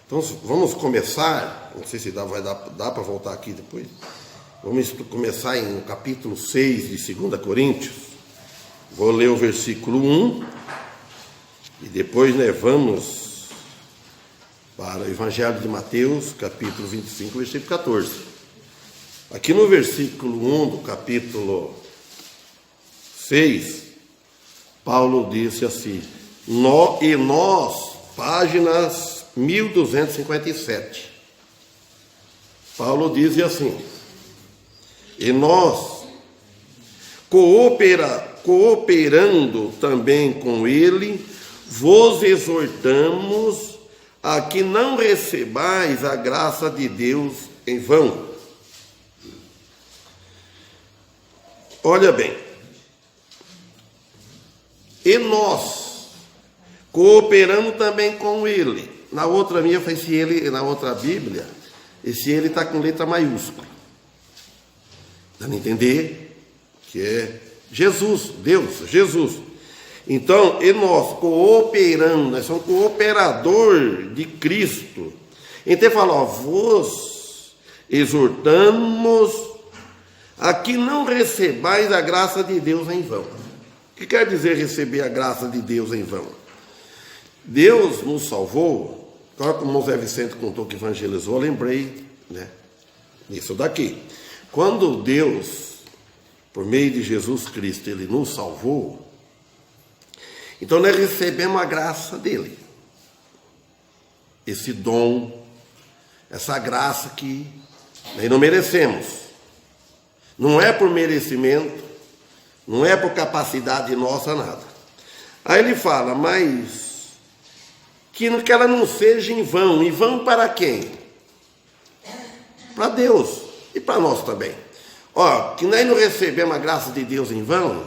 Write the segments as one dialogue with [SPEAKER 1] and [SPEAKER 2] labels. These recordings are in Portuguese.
[SPEAKER 1] Então vamos começar, não sei se dá para voltar aqui depois. Vamos começar no capítulo 6 de 2 Coríntios. Vou ler o versículo 1 e depois vamos para o Evangelho de Mateus, capítulo 25, versículo 14. Aqui no versículo 1 do capítulo 6, Paulo disse assim, e nós, páginas 1257, Paulo diz assim, e nós, cooperando também com ele, vos exortamos a que não recebais a graça de Deus em vão. Olha bem, e nós, cooperando também com ele. Na outra minha foi esse ele, na outra Bíblia, esse ele está com letra maiúscula. Dá para entender que é Jesus, Deus, Jesus. Então, e nós cooperando, nós somos cooperador de Cristo. Então, ele fala, vos exortamos a que não recebais a graça de Deus em vão. O que quer dizer receber a graça de Deus em vão? Deus nos salvou, agora como o Zé Vicente contou que evangelizou, eu lembrei, nisso daqui. Quando Deus, por meio de Jesus Cristo, Ele nos salvou, então nós recebemos a graça dEle. Esse dom, essa graça que nós não merecemos. Não é por merecimento, não é por capacidade nossa, nada. Aí ele fala, mas que ela não seja em vão. Em vão para quem? Para Deus e para nós também. Que nós não recebemos a graça de Deus em vão,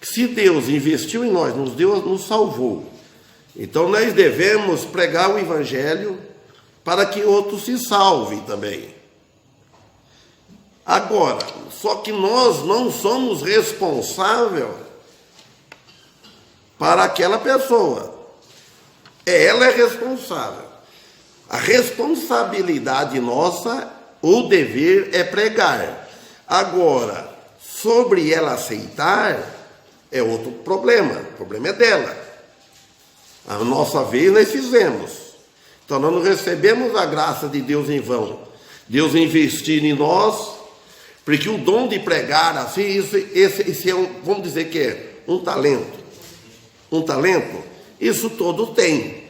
[SPEAKER 1] que se Deus investiu em nós, nos salvou. Então nós devemos pregar o Evangelho para que outros se salvem também. Agora, só que nós não somos responsáveis para aquela pessoa. Ela é responsável. A responsabilidade nossa, o dever é pregar. Agora, sobre ela aceitar, é outro problema. O problema é dela. A nossa vez nós fizemos. Então nós não recebemos a graça de Deus em vão. Deus investir em nós, porque o dom de pregar, assim, esse é vamos dizer que é um talento. Um talento, isso todo tem.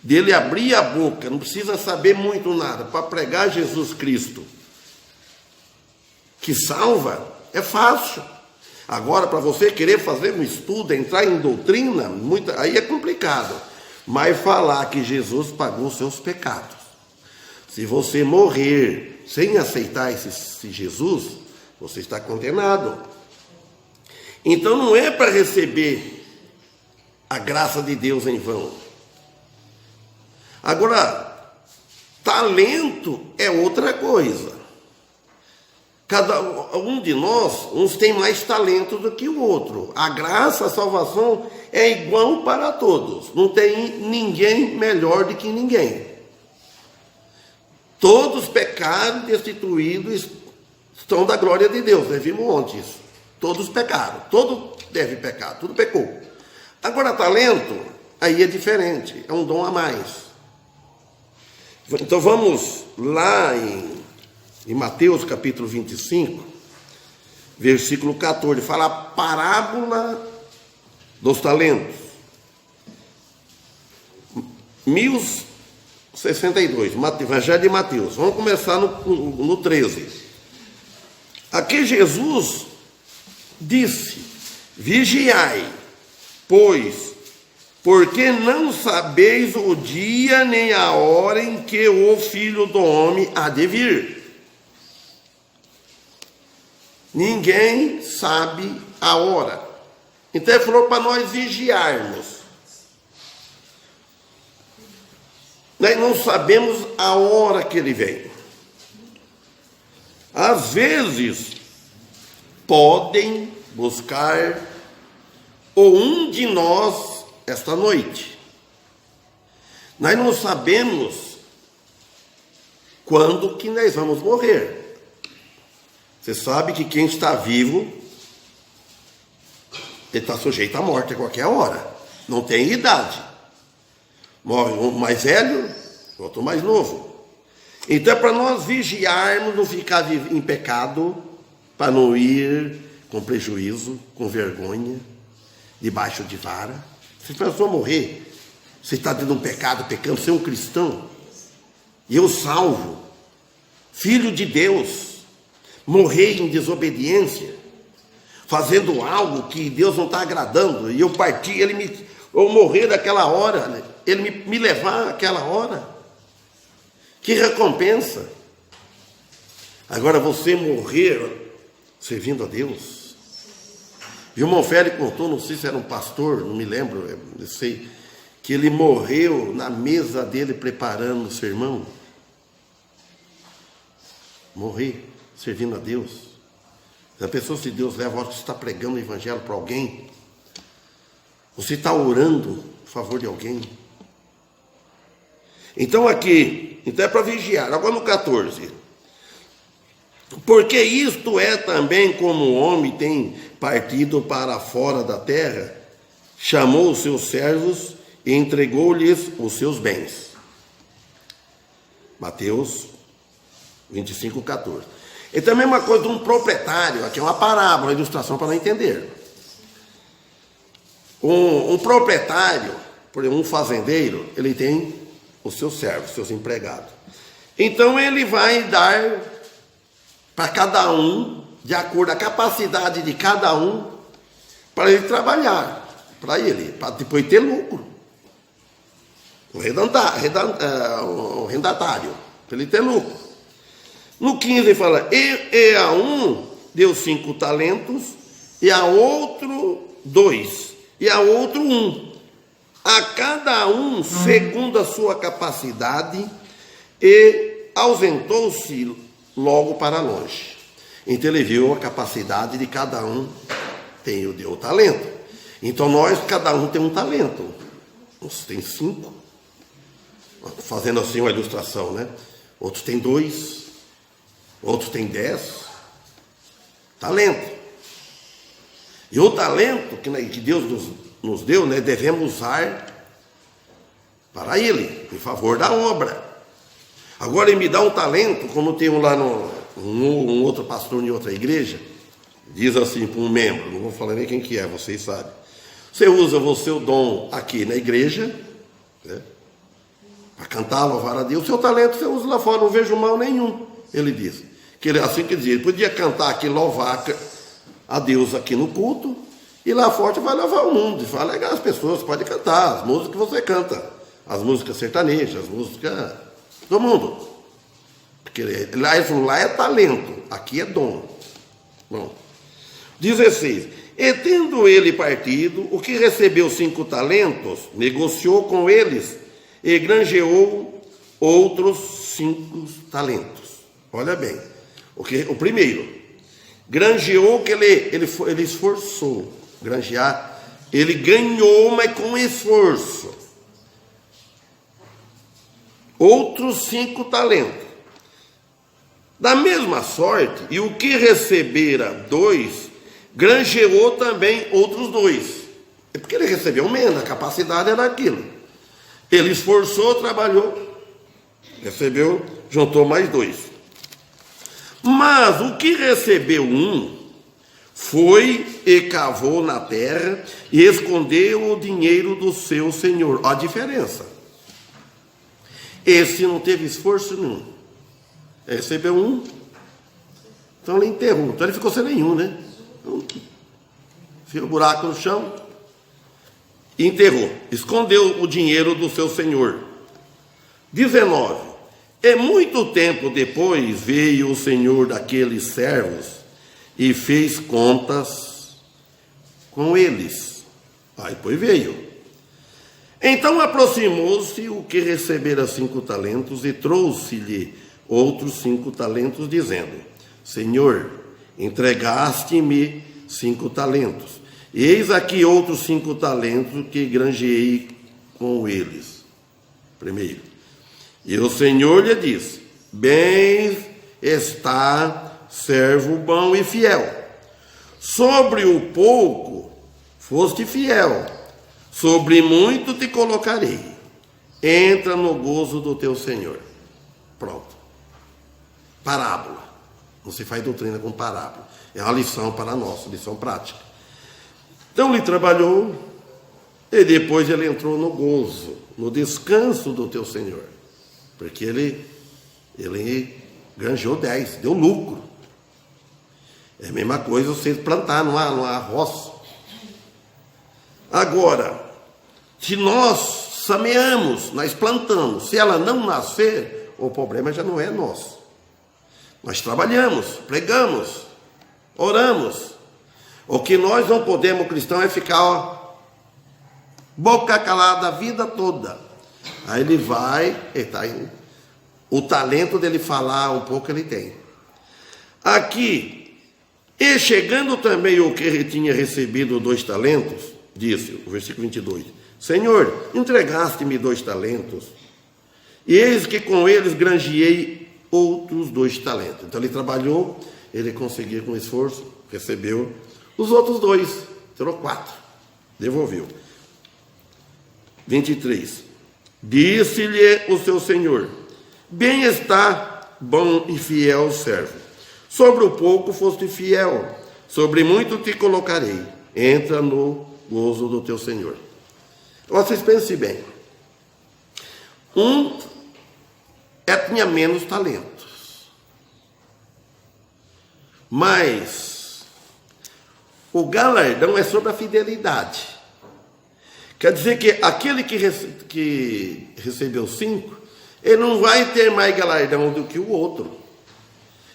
[SPEAKER 1] Dele abrir a boca, não precisa saber muito nada, para pregar Jesus Cristo, que salva, é fácil. Agora, para você querer fazer um estudo, entrar em doutrina, aí é complicado. Mas falar que Jesus pagou os seus pecados. Se você morrer sem aceitar esse Jesus, você está condenado. Então não é para receber a graça de Deus em vão. Agora, talento é outra coisa. Cada um de nós, uns tem mais talento do que o outro. A graça, a salvação é igual para todos. Não tem ninguém melhor do que ninguém. Todos pecaram, destituídos, estão da glória de Deus. Nós vimos ontem isso. Todos pecaram. Todo deve pecar. Tudo pecou. Agora, talento, aí é diferente. É um dom a mais. Então, vamos lá em Mateus, capítulo 25, versículo 14. Fala a parábola dos talentos. 1062, Evangelho de Mateus. Vamos começar no 13. Aqui Jesus disse, vigiai, pois, porque não sabeis o dia nem a hora em que o Filho do Homem há de vir. Ninguém sabe a hora. Então ele falou para nós vigiarmos. Nós não sabemos a hora que ele vem. Às vezes, podem buscar ou um de nós esta noite. Nós não sabemos quando que nós vamos morrer. Você sabe que quem está vivo, ele está sujeito à morte a qualquer hora. Não tem idade. Morre um mais velho, outro mais novo. Então é para nós vigiarmos, não ficar em pecado, para não ir com prejuízo, com vergonha, debaixo de vara. Se a pessoa morrer, você está dentro de um pecado, pecando, você é um cristão, e eu salvo, filho de Deus, morrer em desobediência, fazendo algo que Deus não está agradando, e eu partir, eu morrer daquela hora, né? Ele me levar àquela hora. Que recompensa! Agora você morrer servindo a Deus. E o irmão Félix contou, não sei se era um pastor, não me lembro, eu sei, que ele morreu na mesa dele preparando o sermão. Morrer servindo a Deus. A pessoa, se Deus leva a hora que você está pregando o evangelho para alguém, você está orando a favor de alguém. Então aqui, então é para vigiar. Agora no 14. Porque isto é também como o homem tem partido para fora da terra, chamou os seus servos e entregou-lhes os seus bens. Mateus 25, 14. E também uma coisa de um proprietário, aqui é uma parábola, uma ilustração para não entender. Um proprietário, por exemplo, um fazendeiro, ele tem os seus servos, seus empregados. Então ele vai dar para cada um, de acordo com a capacidade de cada um, para ele trabalhar, para depois ter lucro. Um rendatário, para ele ter lucro. No 15 ele fala, e a um deu 5 talentos, e a outro 2, e a outro 1. A cada um segundo a sua capacidade, e ausentou-se logo para longe. Então ele viu a capacidade de cada um, deu o talento. Então cada um tem um talento. Uns tem 5, fazendo assim uma ilustração, né? Outros tem 2, outros tem 10. Talento. E o talento que Deus nos deu, né, devemos usar para Ele, em favor da obra. Agora ele me dá um talento, como tem lá um outro pastor em outra igreja, diz assim para um membro, não vou falar nem quem que é, vocês sabem. Você usa o seu dom aqui na igreja, né, para cantar, louvar a Deus, o seu talento você usa lá fora, não vejo mal nenhum, ele diz. Que ele, assim que dizia, ele podia cantar aqui, louvar a Deus aqui no culto, e lá fora vai louvar o mundo, e fala, legal, as pessoas podem cantar, as músicas que você canta, as músicas sertanejas, as músicas do mundo. Porque lá ele falou, lá é talento, aqui é dom. Bom, 16. E tendo ele partido, o que recebeu 5 talentos, negociou com eles e granjeou outros 5 talentos. Olha bem, o primeiro, granjeou que ele esforçou, granjear, ele ganhou, mas com esforço. Outros 5 talentos. Da mesma sorte, e o que recebera 2, granjeou também outros 2. É porque ele recebeu menos, a capacidade era aquilo. Ele esforçou, trabalhou, recebeu, juntou mais 2. Mas o que recebeu 1, foi e cavou na terra e escondeu o dinheiro do seu senhor. Olha a diferença. Esse não teve esforço nenhum. Ele recebeu 1, então ele enterrou. Então ele ficou sem nenhum, né? Fez um buraco no chão e enterrou. Escondeu o dinheiro do seu senhor. 19. E muito tempo depois veio o senhor daqueles servos e fez contas com eles. Aí depois veio. Então aproximou-se o que recebera 5 talentos e trouxe-lhe outros 5 talentos, dizendo, Senhor, entregaste-me 5 talentos. Eis aqui outros 5 talentos que granjeei com eles. primeiro. E o Senhor lhe disse: bem está, servo bom e fiel. Sobre o pouco foste fiel, sobre muito te colocarei. Entra no gozo do teu Senhor. Pronto. Parábola. Não se faz doutrina com parábola. É uma lição para nós, lição prática. Então ele trabalhou e depois ele entrou no gozo, no descanso do teu Senhor. Porque ele ganhou 10, deu lucro. É a mesma coisa você plantar numa roça. Agora, se nós semeamos, nós plantamos, se ela não nascer, o problema já não é nosso. Nós trabalhamos, pregamos, oramos. O que nós não podemos, cristão, é ficar boca calada a vida toda. Aí ele vai, o talento dele falar um pouco ele tem. Aqui, e chegando também o que ele tinha recebido 2 talentos, disse, o versículo 22, Senhor, entregaste-me 2 talentos, e eis que com eles granjeei outros 2 talentos. Então ele trabalhou, ele conseguiu com esforço, recebeu os outros 2, tirou 4, devolveu. 23, disse-lhe o seu Senhor, bem está, bom e fiel servo. Sobre o pouco foste fiel, sobre muito te colocarei. Entra no gozo do teu Senhor. Vocês pensem bem. Tinha menos talentos. Mas o galardão é sobre a fidelidade. Quer dizer que aquele que recebeu 5, ele não vai ter mais galardão do que o outro.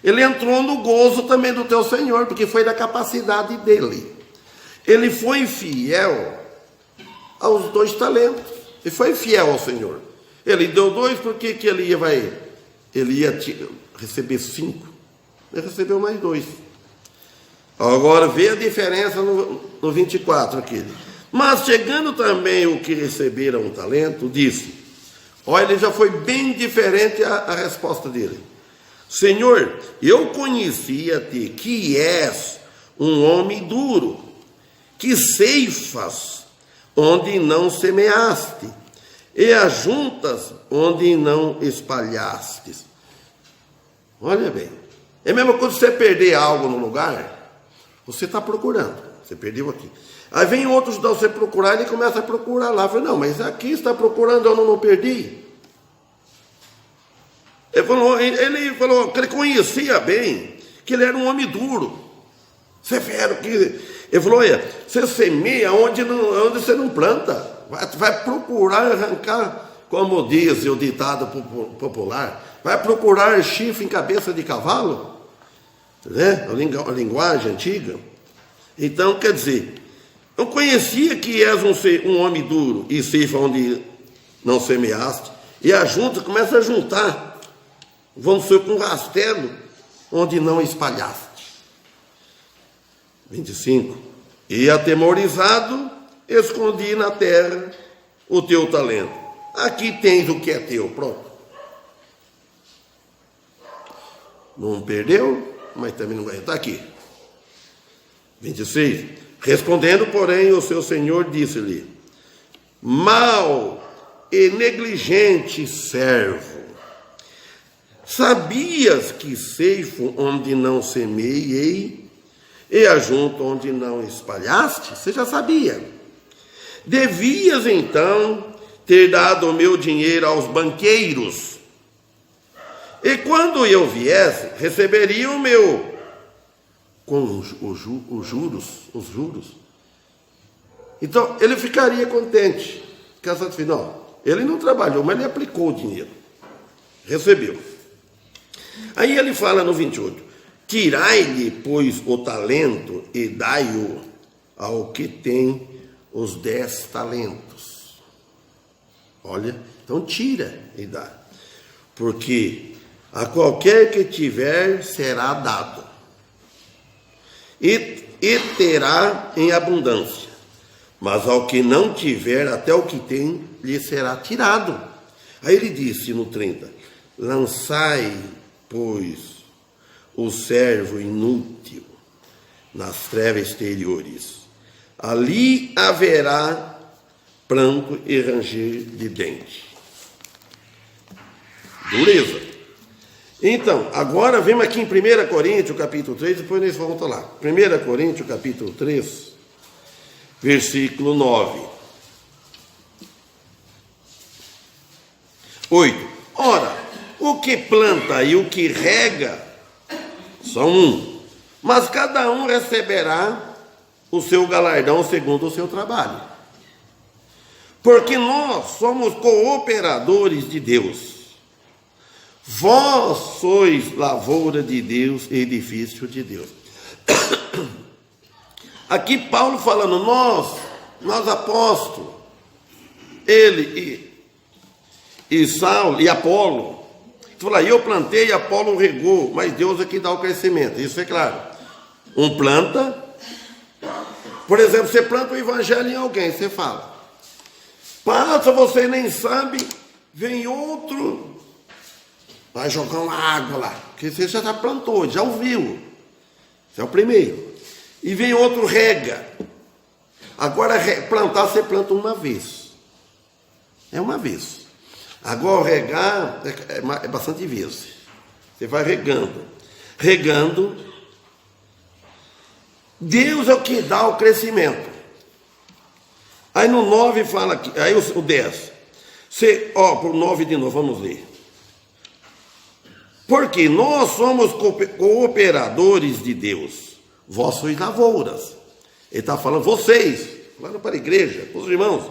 [SPEAKER 1] Ele entrou no gozo também do teu Senhor, porque foi da capacidade dele. Ele foi fiel aos 2 talentos. E foi fiel ao Senhor. Ele deu 2, por que ele ia receber 5? Ele recebeu mais 2. Agora vê a diferença no 24 aquele. Mas chegando também o que receberam um talento, disse, olha, ele já foi bem diferente a resposta dele. Senhor, eu conhecia-te que és um homem duro, que ceifas onde não semeaste, e ajuntas onde não espalhaste. Olha bem, é a mesma coisa você perder algo no lugar, você está procurando, você perdeu aqui. Aí vem outros dar você procurar, ele começa a procurar lá. Fala, não, mas aqui está procurando, eu não perdi. Ele falou que ele conhecia bem, que ele era um homem duro, severo. Ele falou, olha, você semeia onde você não planta, vai procurar arrancar, como diz o ditado popular, vai procurar chifre em cabeça de cavalo, né? A linguagem antiga. Então, quer dizer, eu conhecia que és um homem duro, e ceifa onde não semeaste, e começa a juntar, vamos ser com um rastelo, onde não espalhaste. 25. E atemorizado, escondi na terra o teu talento. Aqui tens o que é teu, pronto. Não perdeu, mas também não ganhou. Está aqui. 26. Respondendo, porém, o seu Senhor disse-lhe, mau e negligente servo, sabias que ceifo onde não semeei e ajunto onde não espalhaste? Você já sabia. Devias, então, ter dado o meu dinheiro aos banqueiros, e quando eu viesse, receberia o meu com os juros. Então, ele ficaria contente. Não, ele não trabalhou, mas ele aplicou o dinheiro. Recebeu. Aí ele fala no 28, tirai-lhe, pois, o talento e dai-o ao que tem os 10 talentos. Olha, então tira e dá. Porque a qualquer que tiver será dado. E terá em abundância. Mas ao que não tiver, até o que tem, lhe será tirado. Aí ele disse no 30, lançai, pois, o servo inútil nas trevas exteriores. Ali haverá pranto e ranger de dente. Dureza. Então, agora vemos aqui em 1 Coríntios, capítulo 3, depois nós voltamos lá. 1 Coríntios, capítulo 3, versículo 9. 8. Ora, o que planta e o que rega são um, mas cada um receberá o seu galardão segundo o seu trabalho. Porque nós somos cooperadores de Deus. Vós sois lavoura de Deus, edifício de Deus. Aqui Paulo falando, nós apóstolos, ele e Saulo e Apolo. Fala, eu plantei e Apolo regou, mas Deus é que dá o crescimento. Isso é claro. Um planta, por exemplo, você planta o evangelho em alguém, você fala. Passa, você nem sabe, vem outro, vai jogar uma água lá, porque você já plantou, já ouviu. Esse é o primeiro. E vem outro, rega. Agora, plantar, você planta uma vez. É uma vez. Agora, regar é bastante vezes. Você vai regando. Regando. Deus é o que dá o crescimento. Aí no 9 fala aqui, aí o 10. Por 9 de novo, vamos ler. Porque nós somos cooperadores de Deus. Vós sois lavouras. Ele está falando, vocês, falando para a igreja, para os irmãos,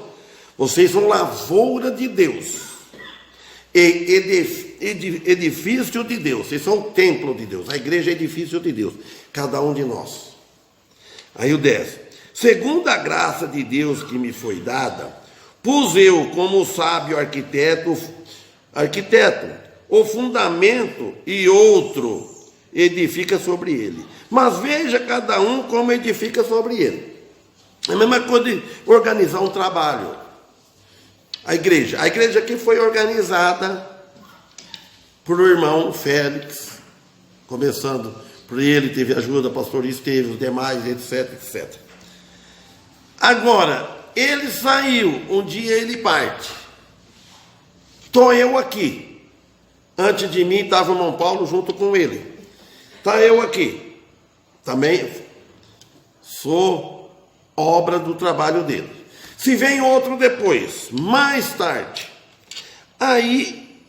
[SPEAKER 1] vocês são lavoura de Deus. Edifício de Deus. Vocês são o templo de Deus. A igreja é edifício de Deus. Cada um de nós. Aí o 10. Segundo a graça de Deus que me foi dada, pus eu como sábio arquiteto, o fundamento e outro edifica sobre ele. Mas veja cada um como edifica sobre ele. É a mesma coisa de organizar um trabalho. A igreja aqui foi organizada por o irmão Félix, começando por ele, teve ajuda, pastor Esteves, os demais, etc, etc. Agora, ele saiu, um dia ele parte. Estou eu aqui. Antes de mim estava o irmão Paulo junto com ele. Está eu aqui. Também sou obra do trabalho dele. Se vem outro depois, mais tarde, aí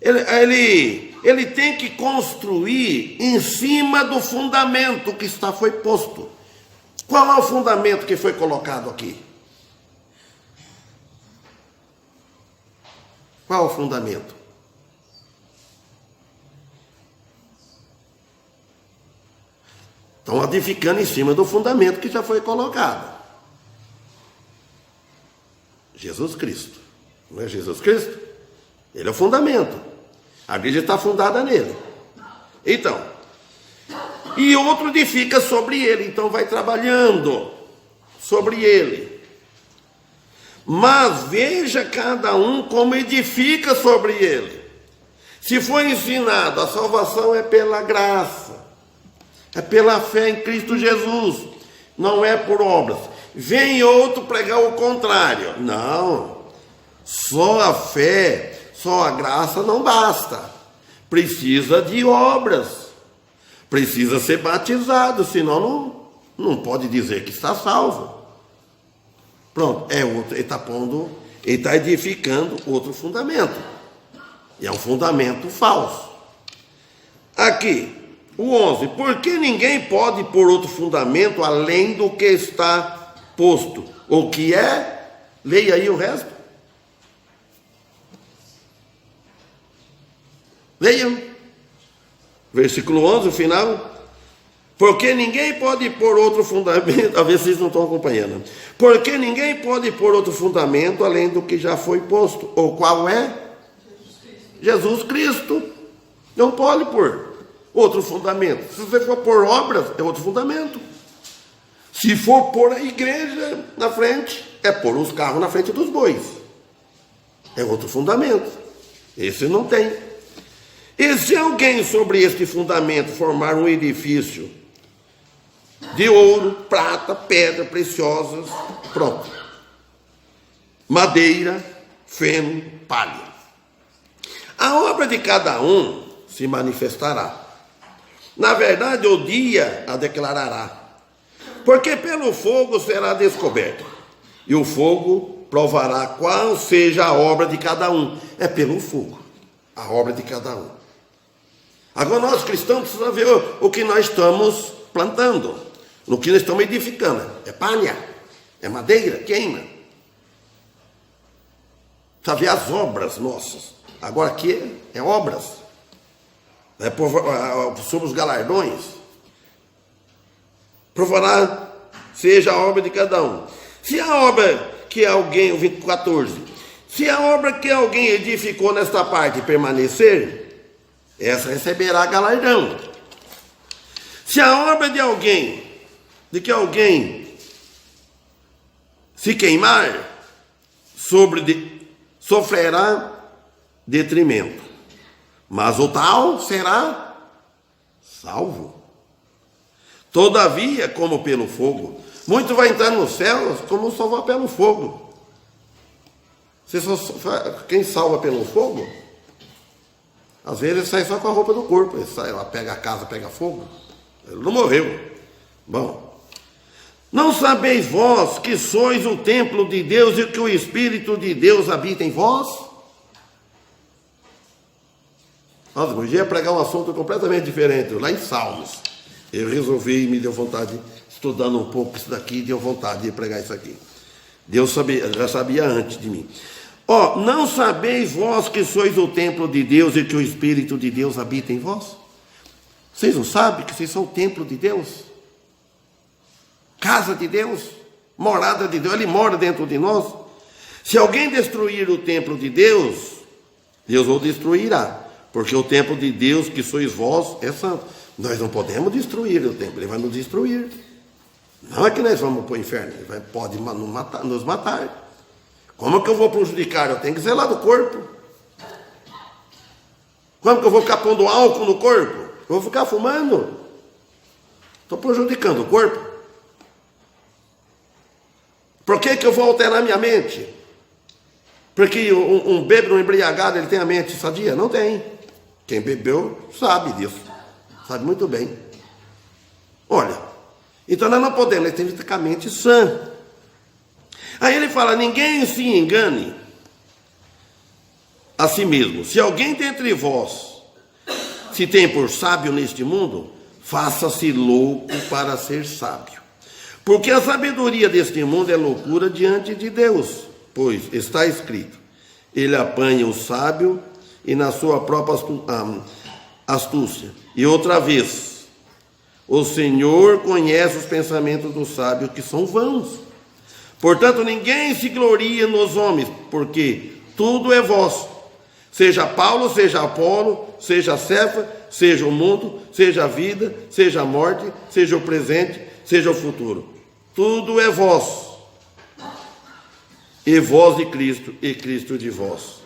[SPEAKER 1] ele tem que construir em cima do fundamento que foi posto. Qual é o fundamento que foi colocado aqui? Qual é o fundamento? Estão edificando em cima do fundamento que já foi colocado. Jesus Cristo. Não é Jesus Cristo? Ele é o fundamento. A igreja está fundada nele. Então, e outro edifica sobre ele. Então vai trabalhando sobre ele. Mas veja cada um como edifica sobre ele. Se foi ensinado, a salvação é pela graça. É pela fé em Cristo Jesus. Não é por obras. Vem outro pregar o contrário. Não. Só a fé, só a graça não basta. Precisa de obras. Precisa ser batizado, senão não pode dizer que está salvo. Pronto, ele está pondo, ele está edificando outro fundamento. E é um fundamento falso. Aqui, o 11. Porque ninguém pode pôr outro fundamento além do que está posto. O que é? Leia aí o resto. Leiam. Versículo 11, o final. Porque ninguém pode pôr outro fundamento. A ver se vocês não estão acompanhando. Porque ninguém pode pôr outro fundamento além do que já foi posto. O qual é? Jesus Cristo. Não pode pôr outro fundamento. Se você for pôr obras, é outro fundamento. Se for pôr a igreja na frente, é pôr os carros na frente dos bois. É outro fundamento. Esse não tem. E se alguém sobre este fundamento formar um edifício de ouro, prata, pedra preciosas, pronto. Madeira, feno, palha. A obra de cada um se manifestará. Na verdade, o dia a declarará. Porque pelo fogo será descoberto. E o fogo provará qual seja a obra de cada um. É pelo fogo, a obra de cada um. Agora nós cristãos precisamos ver o que nós estamos plantando, no que nós estamos edificando. É palha, é madeira, queima. Precisa ver as obras nossas. Agora aqui é obras. Sobre os galardões. Provará seja a obra de cada um. Se a obra que alguém, o 14, se a obra que alguém edificou nesta parte permanecer, essa receberá galardão. Se a obra de que alguém se queimar, sofrerá detrimento, mas o tal será salvo. Todavia, como pelo fogo, muito vai entrar nos céus, como só vai pelo fogo. Quem salva pelo fogo, às vezes sai só com a roupa do corpo. Ele sai lá, pega a casa, pega fogo. Ele não morreu. Bom, não sabeis vós que sois o templo de Deus e que o Espírito de Deus habita em vós? Nossa, hoje ia pregar um assunto completamente diferente, lá em Salmos. Eu resolvi, me deu vontade, estudando um pouco isso daqui, deu vontade de pregar isso aqui. Deus já sabia antes de mim. Não sabeis vós que sois o templo de Deus e que o Espírito de Deus habita em vós? Vocês não sabem que vocês são o templo de Deus? Casa de Deus? Morada de Deus? Ele mora dentro de nós? Se alguém destruir o templo de Deus, Deus o destruirá. Porque o templo de Deus que sois vós é santo. Nós não podemos destruir o templo, ele vai nos destruir. Não é que nós vamos para o inferno, ele pode nos matar. Como que eu vou prejudicar? Eu tenho que zelar do corpo. Como que eu vou ficar pondo álcool no corpo? Eu vou ficar fumando? Estou prejudicando o corpo. Por que eu vou alterar minha mente? Porque um bêbado, um embriagado, ele tem a mente sadia? Não tem. Quem bebeu sabe disso. Sabe muito bem. Olha, então nós não podemos, nós temos que ficar a mente sã. Aí ele fala, ninguém se engane a si mesmo. Se alguém dentre vós se tem por sábio neste mundo, faça-se louco para ser sábio. Porque a sabedoria deste mundo é loucura diante de Deus. Pois está escrito, ele apanha o sábio e na sua própria astúcia. E outra vez, o Senhor conhece os pensamentos do sábio que são vãos. Portanto, ninguém se gloria nos homens, porque tudo é vosso. Seja Paulo, seja Apolo, seja Cefa, seja o mundo, seja a vida, seja a morte, seja o presente, seja o futuro. Tudo é vosso. E vós de Cristo, e Cristo de vós.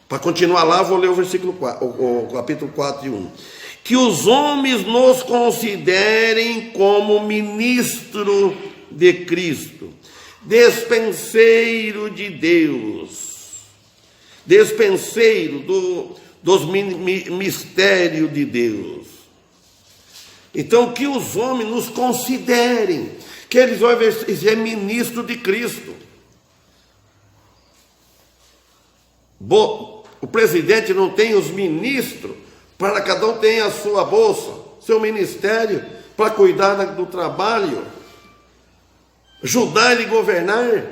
[SPEAKER 1] Para continuar lá, vou ler o versículo 4, o capítulo 4 e 1. Que os homens nos considerem como ministro de Cristo, despenseiro de Deus, despenseiro dos mistérios de Deus. Então, que os homens nos considerem, que eles vão ser ministro de Cristo. O presidente não tem os ministros, para cada um tem a sua bolsa, seu ministério, para cuidar do trabalho, ajudar ele a governar.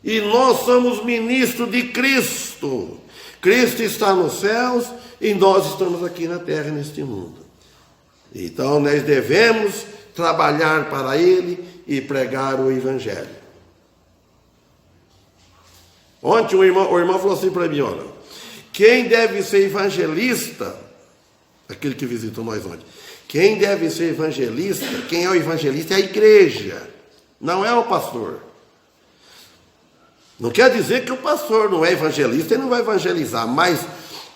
[SPEAKER 1] E nós somos ministros de Cristo. Cristo está nos céus e nós estamos aqui na terra, neste mundo. Então nós devemos trabalhar para Ele e pregar o Evangelho. Ontem o irmão falou assim para mim, olha, quem deve ser evangelista, aquele que visitou nós ontem, quem deve ser evangelista, quem é o evangelista é a igreja, não é o pastor. Não quer dizer que o pastor não é evangelista, ele não vai evangelizar, mas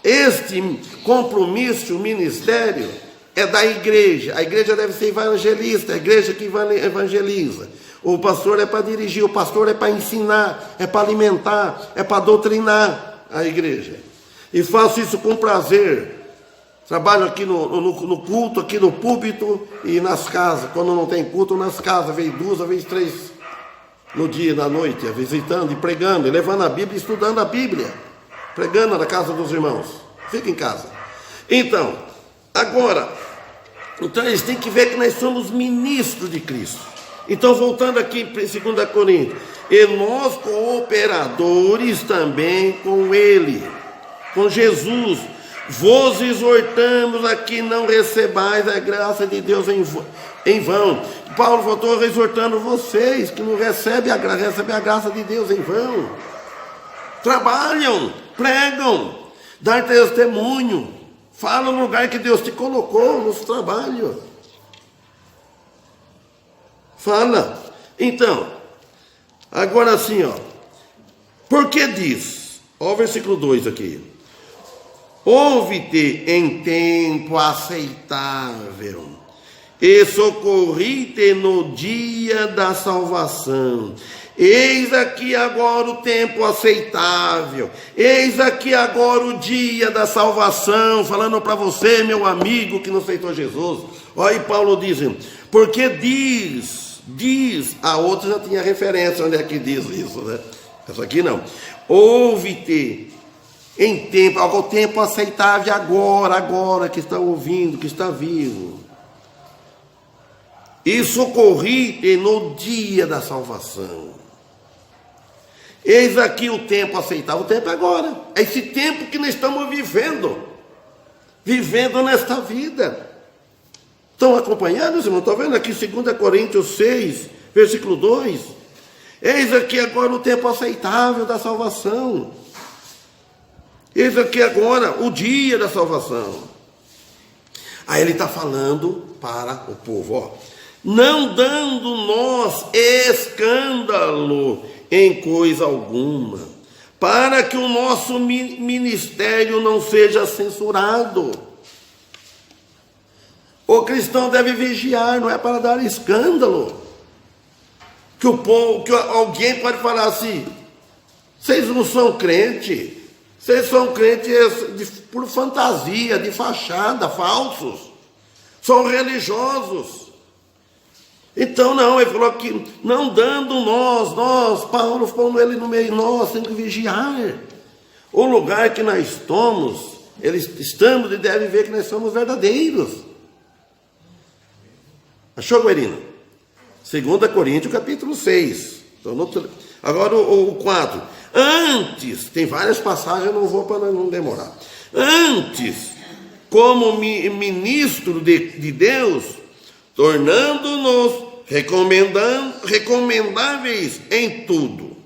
[SPEAKER 1] este compromisso, o ministério, é da igreja. A igreja deve ser evangelista, a igreja que evangeliza. O pastor é para dirigir, o pastor é para ensinar, é para alimentar, é para doutrinar a igreja. E faço isso com prazer. Trabalho aqui no culto, aqui no púlpito e nas casas. Quando não tem culto, nas casas. Vez 2, vez 3 no dia e na noite, visitando e pregando, e levando a Bíblia, estudando a Bíblia, pregando na casa dos irmãos. Fica em casa. Então, agora, eles têm que ver que nós somos ministros de Cristo. Então, voltando aqui em 2 Coríntios, e nós cooperadores também com Ele, com Jesus, vos exortamos a que não recebais a graça de Deus em vão. Paulo voltou exortando vocês que não recebem a graça de Deus em vão. Trabalham, pregam, dão testemunho, falam no lugar que Deus te colocou, nos trabalhos. Fala. Então, agora assim, por que diz? Olha o versículo 2 aqui. Ouve-te em tempo aceitável, e socorri-te no dia da salvação. Eis aqui agora o tempo aceitável, eis aqui agora o dia da salvação, falando para você, meu amigo, que não aceitou Jesus. Olha aí Paulo dizendo, porque diz, a outra já tinha referência, onde é que diz isso, né? Essa aqui não. Ouve-te em tempo, ao tempo aceitável, agora que está ouvindo, que está vivo. E socorri-te no dia da salvação. Eis aqui o tempo aceitável, o tempo é agora. É esse tempo que nós estamos vivendo nesta vida. Estão acompanhando, irmão? Estão vendo aqui 2 Coríntios 6, versículo 2? Eis aqui agora o tempo aceitável da salvação. Eis aqui agora o dia da salvação. Aí ele está falando para o povo, não dando nós escândalo em coisa alguma, para que o nosso ministério não seja censurado. O cristão deve vigiar, não é para dar escândalo. Que alguém pode falar assim, vocês não são crentes, vocês são crentes por fantasia, de fachada, falsos, são religiosos. Então não, ele falou que não dando nós, Paulo falando ele no meio, nós temos que vigiar. O lugar que nós estamos e deve ver que nós somos verdadeiros. Achou, Guerino? 2 Coríntios, capítulo 6. Agora o 4. Antes, tem várias passagens, eu não vou para não demorar. Antes, como ministro de Deus, tornando-nos recomendáveis em tudo,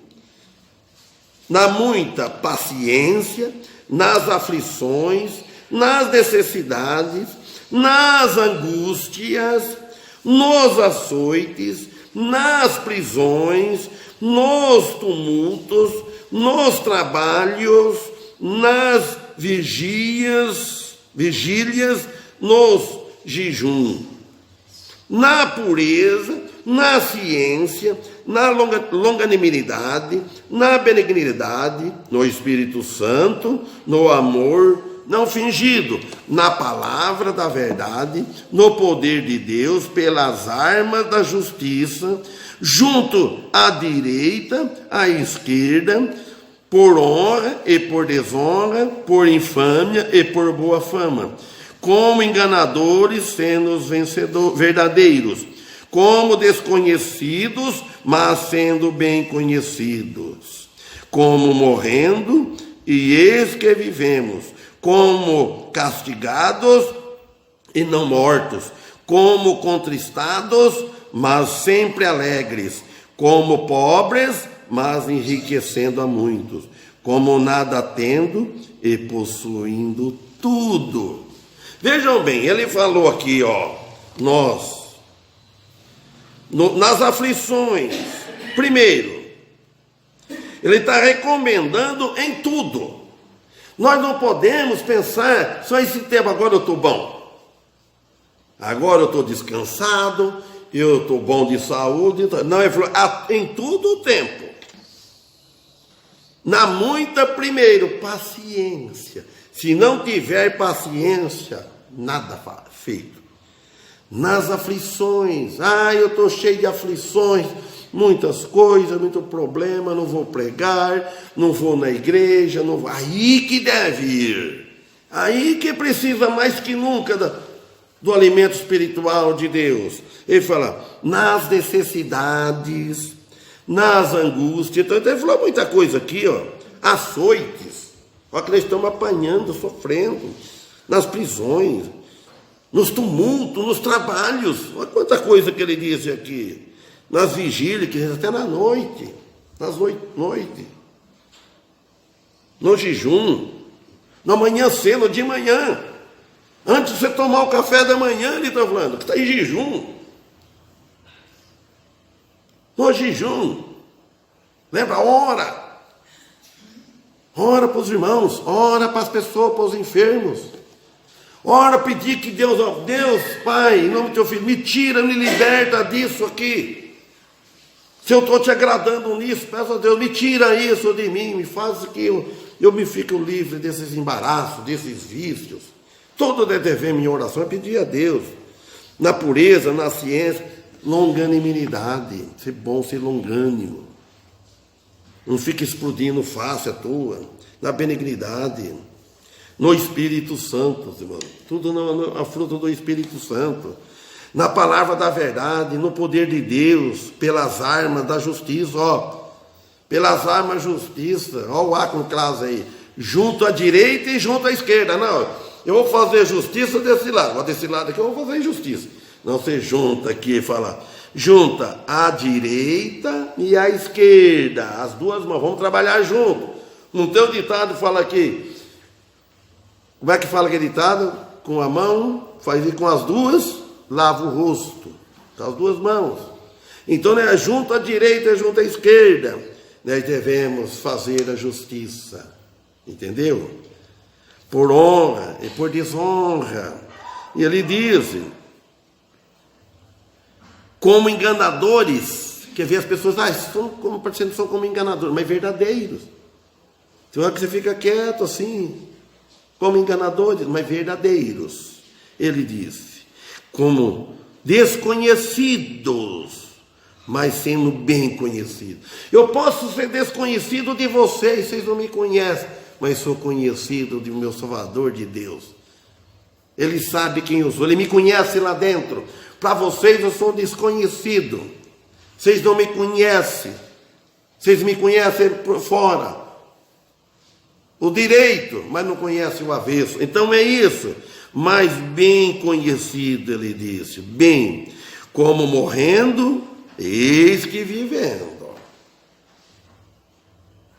[SPEAKER 1] na muita paciência, nas aflições, nas necessidades, nas angústias, nos açoites, nas prisões, nos tumultos, nos trabalhos, nas vigílias, nos jejuns, na pureza, na ciência, na longanimidade, na benignidade, no Espírito Santo, no amor não fingido, na palavra da verdade, no poder de Deus, pelas armas da justiça, junto à direita, à esquerda, por honra e por desonra, por infâmia e por boa fama, como enganadores sendo os verdadeiros, como desconhecidos, mas sendo bem conhecidos, como morrendo, e eis que vivemos, como castigados e não mortos, como contristados, mas sempre alegres, como pobres, mas enriquecendo a muitos, como nada tendo e possuindo tudo. Vejam bem, ele falou aqui, nós, nas aflições, primeiro, Ele está recomendando em tudo. Nós não podemos pensar só esse tempo, agora eu estou bom. Agora eu estou descansado, eu estou bom de saúde. Não, ele falou, em tudo o tempo. Na muita, primeiro, paciência. Se não tiver paciência, nada feito. Nas aflições, eu estou cheio de aflições, muitas coisas, muito problema, não vou pregar, não vou na igreja, não vou. Aí que deve ir. Aí que precisa mais que nunca do alimento espiritual de Deus. Ele fala, nas necessidades, nas angústias. Então ele falou muita coisa aqui, açoites. Olha que nós estamos apanhando, sofrendo, nas prisões, nos tumultos, nos trabalhos. Olha quanta coisa que ele disse aqui. Nas vigílias, que até na noite, nas noites, no jejum, na manhã cedo, de manhã. Antes de você tomar o café da manhã, ele está falando que está em jejum. No jejum. Lembra? Ora para os irmãos, ora para as pessoas, para os enfermos. Ora pedir que Deus, Pai, em nome do teu filho, me tira, me liberta disso aqui. Se eu estou te agradando nisso, peço a Deus, me tira isso de mim, me faz que eu me fique livre desses embaraços, desses vícios. Todo dever minha oração é pedir a Deus, na pureza, na ciência, longanimidade, ser bom, ser longânimo. Não fique explodindo face à tua, na benignidade, no Espírito Santo, irmão. Tudo a fruta do Espírito Santo. Na palavra da verdade, no poder de Deus, pelas armas da justiça, pelas armas da justiça, o A com classe aí, junto à direita e junto à esquerda. Não, eu vou fazer justiça desse lado, desse lado aqui eu vou fazer injustiça. Não, você junta aqui e fala, junta à direita e à esquerda, as duas mãos, vamos trabalhar junto. Não tem um ditado que fala aqui, como é que fala aquele ditado? Com a mão, faz ir com as duas, lava o rosto, com as duas mãos. Então, junto à direita e junto à esquerda, nós devemos fazer a justiça, entendeu? Por honra e por desonra. E ele diz, como enganadores, quer ver as pessoas, são como enganadores, mas verdadeiros. Então é que você fica quieto assim, como enganadores, mas verdadeiros. Ele disse, como desconhecidos, mas sendo bem conhecidos. Eu posso ser desconhecido de vocês não me conhecem, mas sou conhecido do meu Salvador, de Deus. Ele sabe quem eu sou, ele me conhece lá dentro. Para vocês eu sou desconhecido. Vocês não me conhecem. Vocês me conhecem por fora. O direito, mas não conhecem o avesso. Então é isso. Mas bem conhecido, ele disse. Bem, como morrendo, eis que vivendo.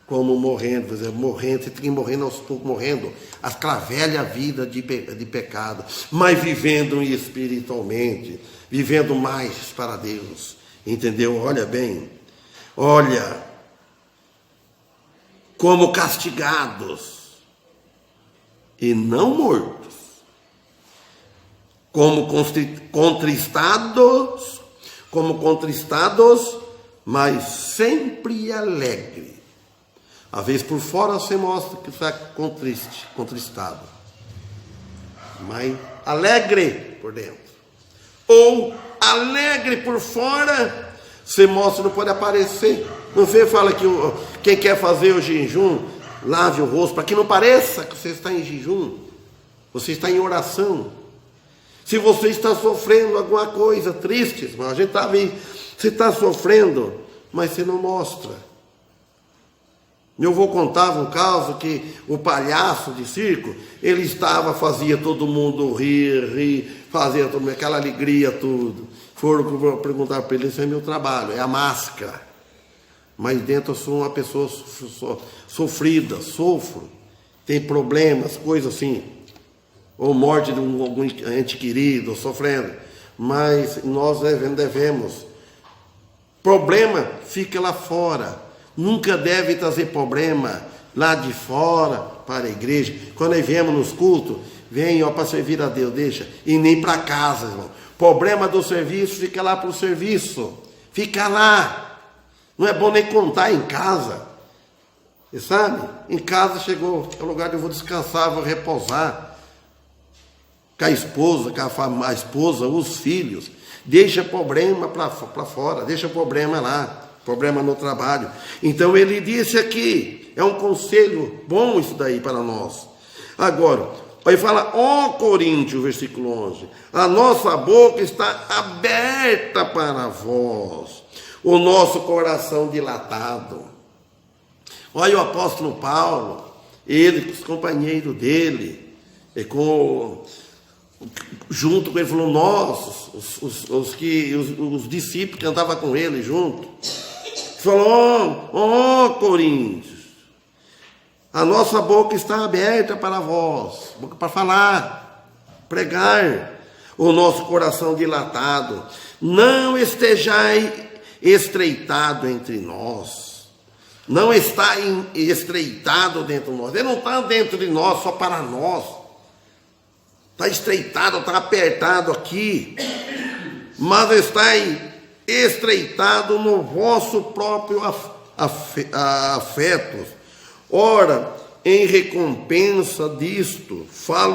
[SPEAKER 1] Como morrendo, você tem que ir morrendo aos poucos, morrendo aquela velha vida de pecado, mas vivendo espiritualmente, vivendo mais para Deus, entendeu? Olha bem, olha, como castigados e não mortos, como contristados, mas sempre alegre. Às vezes por fora você mostra que está contristado, mas alegre por dentro. Ou alegre por fora, você mostra, não pode aparecer. Não vê, fala que quem quer fazer o jejum, lave o rosto, para que não pareça que você está em jejum, você está em oração. Se você está sofrendo alguma coisa triste, a gente está vendo, você está sofrendo, mas você não mostra. Meu avô contava um caso que o palhaço de circo, ele fazia todo mundo rir, fazia todo mundo, aquela alegria, tudo. Foram perguntar para ele, isso é meu trabalho, é a máscara. Mas dentro eu sou uma pessoa sofrida, sofro, tem problemas, coisas assim. Ou morte de algum ente querido, sofrendo. Mas nós devemos. Problema fica lá fora. nunca deve trazer problema lá de fora para a igreja. Quando nós viemos nos cultos, vem para servir a Deus, deixa, e nem para casa, irmão. Problema do serviço, fica lá para o serviço, fica lá. Não é bom nem contar em casa. Você sabe? Em casa chegou, é o lugar que eu vou descansar, vou repousar. Com a esposa, a esposa, os filhos. Deixa problema para fora, deixa problema lá, problema no trabalho. Então ele disse aqui, é um conselho bom isso daí para nós. Agora, ele fala, ó Coríntios, versículo 11, a nossa boca está aberta para vós, o nosso coração dilatado. Olha o apóstolo Paulo, ele, os companheiros dele, junto com ele, falou, nós, os discípulos que andavam com ele junto, falou, ó Coríntios, a nossa boca está aberta para vós, boca para falar, pregar, o nosso coração dilatado, não estejais estreitado entre nós. Não está estreitado dentro de nós. Ele não está dentro de nós só para nós. Está estreitado, está apertado aqui. Mas está estreitado no vosso próprio afeto. Ora, em recompensa disto,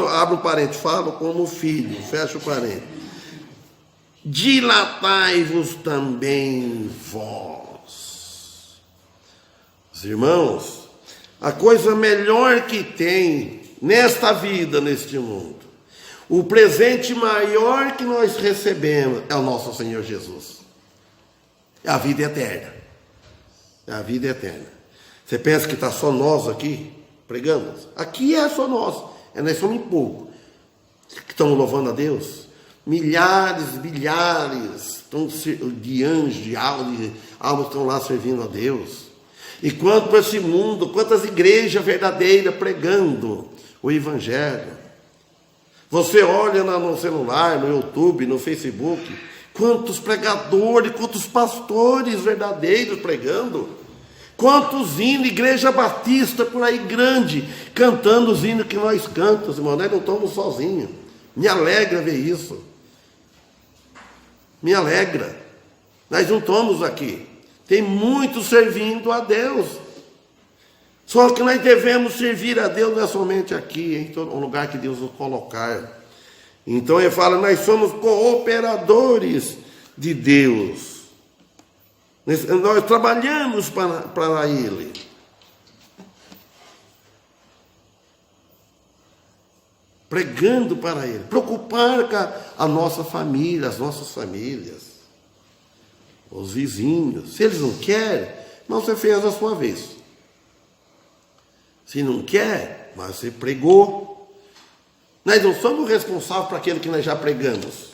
[SPEAKER 1] abre o parênteses, falo como filho, fecha o parênteses. Dilatai-vos também vós. Irmãos, a coisa melhor que tem nesta vida, neste mundo, o presente maior que nós recebemos é o nosso Senhor Jesus. É a vida eterna. É a vida eterna. Você pensa que está só nós aqui pregando? Aqui é só nós. Nós somos pouco que estamos louvando a Deus. Milhares, bilhares de anjos, de almas estão lá servindo a Deus. E quanto para esse mundo, quantas igrejas verdadeiras pregando o Evangelho. Você olha no celular, no YouTube, no Facebook, quantos pregadores, quantos pastores verdadeiros pregando. Quantos hinos, igreja batista por aí grande, cantando os hinos que nós cantamos, irmão. Nós não estamos sozinhos. Me alegra ver isso. Me alegra. Nós não estamos aqui. Tem muitos servindo a Deus. Só que nós devemos servir a Deus não é somente aqui, em todo lugar que Deus nos colocar. Então ele fala, nós somos cooperadores de Deus. Nós trabalhamos para Ele. Pregando para Ele. Preocupar com a nossa família, as nossas famílias. Os vizinhos. Se eles não querem, não, você fez a sua vez. Se não quer, mas você pregou. Nós não somos responsáveis por aquilo que nós já pregamos.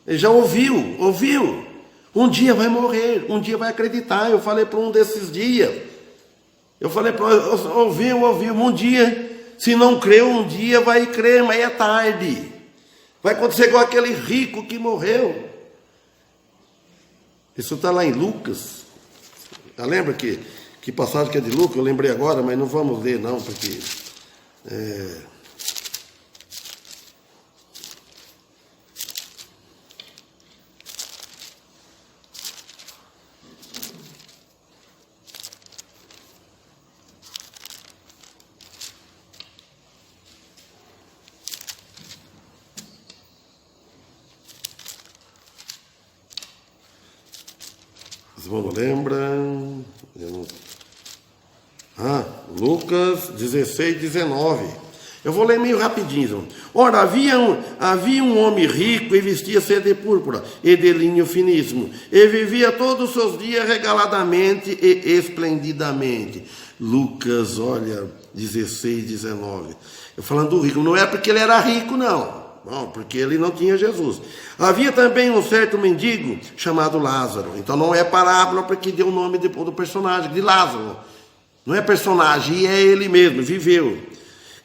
[SPEAKER 1] Ele já ouviu. Um dia vai morrer, um dia vai acreditar. Eu falei para um desses dias. Eu falei para ele, ouviu, um dia, se não creu, um dia vai crer, mas é tarde. Vai acontecer igual aquele rico que morreu. Isso está lá em Lucas. Lembra que passagem que é de Lucas? Eu lembrei agora, mas não vamos ler não, porque... Vamos lembrar. Lucas 16, 19. Eu vou ler meio rapidinho. Ora, havia um homem rico e vestia-se de púrpura e de linho finíssimo, e vivia todos os seus dias regaladamente e esplendidamente. Lucas, olha, 16, 19. Eu falando do rico, não é porque ele era rico, não. Não, porque ele não tinha Jesus. Havia também um certo mendigo chamado Lázaro. Então não é parábola porque deu o nome do personagem, de Lázaro. Não é personagem, é ele mesmo, viveu.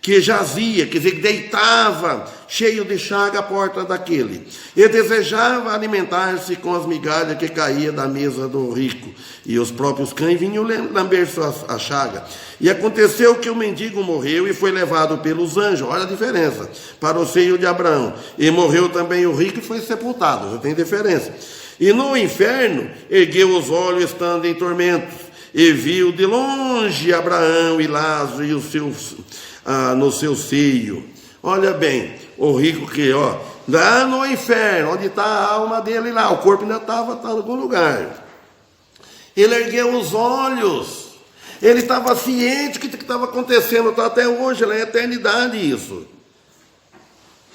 [SPEAKER 1] Que jazia, quer dizer, que deitava, cheio de chaga à porta daquele. E desejava alimentar-se com as migalhas que caía da mesa do rico. E os próprios cães vinham lamber a chaga. E aconteceu que o mendigo morreu e foi levado pelos anjos, olha a diferença, para o seio de Abraão. E morreu também o rico e foi sepultado, já tem diferença. E no inferno ergueu os olhos estando em tormentos, e viu de longe Abraão e Lázaro e no seu seio. Olha bem, o rico que, lá no inferno, onde está a alma dele lá, o corpo ainda estava em algum lugar. Ele ergueu os olhos, ele estava ciente do que estava acontecendo, está até hoje, na eternidade isso.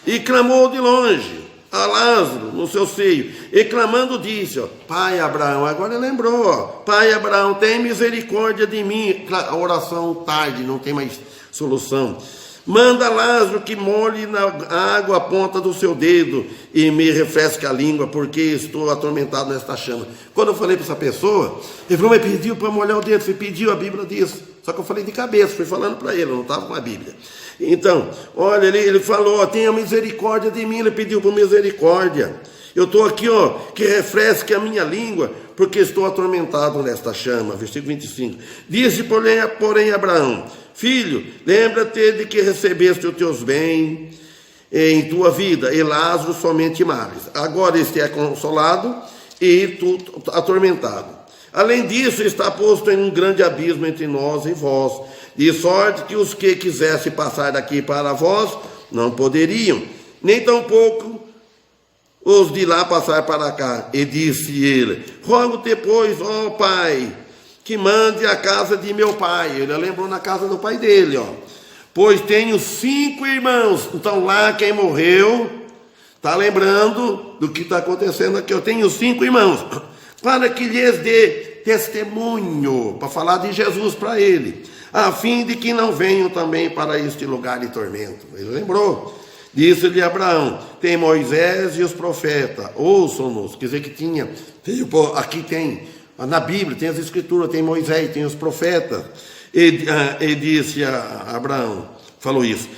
[SPEAKER 1] E clamou de longe a Lázaro no seu seio, e clamando disse, Pai Abraão, agora ele lembrou, Pai Abraão, tem misericórdia de mim. A oração tarde, não tem mais solução. Manda Lázaro que molhe na água a ponta do seu dedo e me refresque a língua, porque estou atormentado nesta chama. Quando eu falei para essa pessoa, ele falou, mas pediu para molhar o dedo. Ele pediu, a Bíblia diz. Só que eu falei de cabeça, fui falando para ele, eu não estava com a Bíblia. Então, olha, ele falou, tenha misericórdia de mim, ele pediu por misericórdia. Eu estou aqui, que refresque a minha língua, porque estou atormentado nesta chama. Versículo 25. Disse, porém, Abraão, filho, lembra-te de que recebeste os teus bens em tua vida, e Lázaro somente males. Agora este é consolado e tu atormentado. Além disso, está posto em um grande abismo entre nós e vós, de sorte que os que quisessem passar daqui para vós não poderiam, nem tampouco os de lá passar para cá. E disse ele, rogo-te, pois, ó Pai, que mande a casa de meu pai. Ele lembrou na casa do pai dele, pois tenho 5 irmãos. Então lá quem morreu está lembrando do que está acontecendo aqui. Eu tenho 5 irmãos, para que lhes dê testemunho, para falar de Jesus para ele, a fim de que não venham também para este lugar de tormento. Ele lembrou. Disse-lhe Abraão, tem Moisés e os profetas, ouçam-nos. Quer dizer que aqui tem, na Bíblia tem as escrituras, tem Moisés, tem os profetas. E disse a Abraão, falou isso,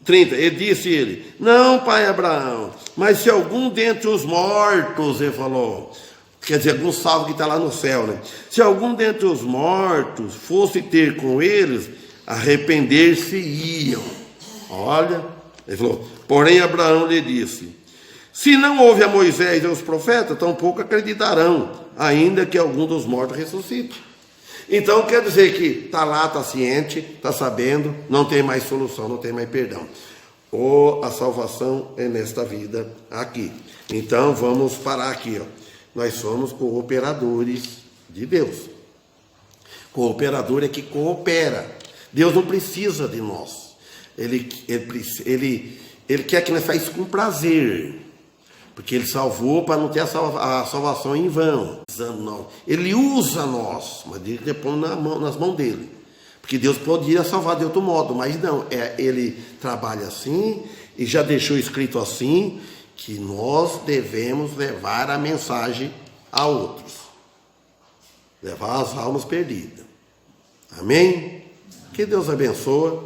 [SPEAKER 1] 30, e disse ele, não, pai Abraão, mas se algum dentre os mortos, ele falou, quer dizer, algum salvo que está lá no céu, né? Se algum dentre os mortos fosse ter com eles, arrepender-se-iam. Olha, ele falou, porém Abraão lhe disse, se não houve a Moisés e os profetas, tampouco acreditarão, ainda que algum dos mortos ressuscite. Então quer dizer que está lá, está ciente, está sabendo, não tem mais solução, não tem mais perdão. A salvação é nesta vida aqui. Então vamos parar aqui, Nós somos cooperadores de Deus. Cooperador é que coopera. Deus não precisa de nós. Ele quer que nós façamos com prazer. Porque Ele salvou para não ter a salvação em vão. Ele usa nós, mas Ele põe nas mãos dele. Porque Deus podia salvar de outro modo, mas não. Ele trabalha assim e já deixou escrito assim, que nós devemos levar a mensagem a outros. Levar as almas perdidas. Amém? Que Deus abençoe,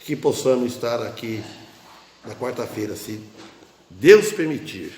[SPEAKER 1] que possamos estar aqui na quarta-feira, se Deus permitir.